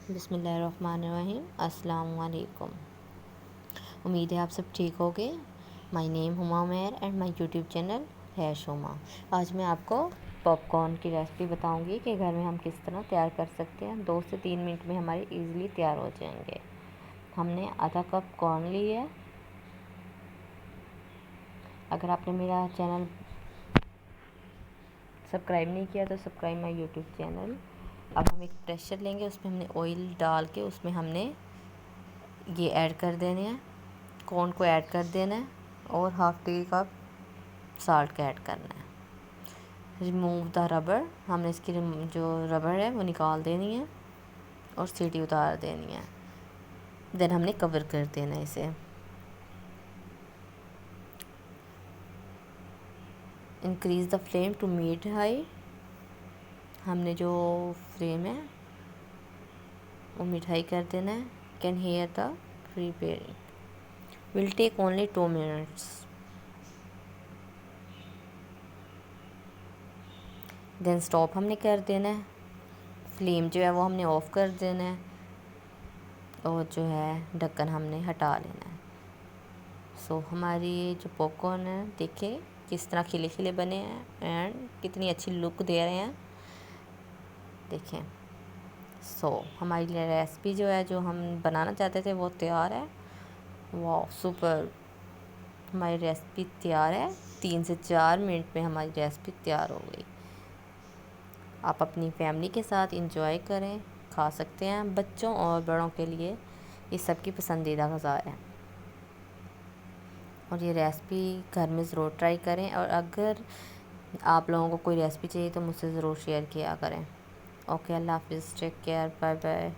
بسم اللہ الرحمن الرحیم۔ السلام علیکم۔ امید ہے آپ سب ٹھیک ہوگے۔ مائی نیم ہما Umair and my YouTube channel ہے شوما۔ آج میں آپ کو پاپ کارن کی ریسپی بتاؤں گی کہ گھر میں ہم کس طرح تیار کر سکتے ہیں۔ 2 سے 3 منٹ میں ہمارے ایزیلی تیار ہو جائیں گے۔ ہم نے آدھا کپ کارن لی ہے۔ اگر آپ نے میرا چینل سبسکرائب نہیں کیا تو سبسکرائب مائی یوٹیوب چینل۔ اب ہم ایک پریشر لیں گے، اس میں ہم نے آئل ڈال کے اس میں ہم نے یہ ایڈ کر دینے ہیں، کارن کو ایڈ کر دینا ہے اور ½ ٹی کپ سالٹ کا ایڈ کرنا ہے۔ ریموو دا ربڑ، ہم نے اس کی جو ربڑ ہے وہ نکال دینی ہے اور سیٹی اتار دینی ہے۔ دین ہم نے کور کر دینا ہے اسے۔ Increase the flame to mid high, ہم نے جو فلیم ہے وہ مٹھائی کر دینا ہے۔ Can here the preparing will take only 2 minutes. Then stop ہم نے کر دینا ہے، فلیم جو ہے وہ ہم نے آف کر دینا ہے اور جو ہے ڈھکن ہم نے ہٹا لینا ہے۔ ہماری جو پاپ کارن ہے دیکھیں کس طرح کھلے کھلے بنے ہیں اینڈ کتنی اچھی لک دے رہے ہیں، دیکھیں۔ ہماری ریسپی جو ہے جو ہم بنانا چاہتے تھے وہ تیار ہے۔ واو سپر، ہماری ریسپی تیار ہے۔ 3 سے 4 منٹ میں ہماری ریسپی تیار ہو گئی۔ آپ اپنی فیملی کے ساتھ انجوائے کریں، کھا سکتے ہیں۔ بچوں اور بڑوں کے لیے یہ سب کی پسندیدہ غذا ہے اور یہ ریسپی گھر میں ضرور ٹرائی کریں، اور اگر آپ لوگوں کو کوئی ریسپی چاہیے تو مجھ سے ضرور شیئر کیا کریں۔ اوکے، اللہ حافظ، ٹیک کیئر، بائے بائے۔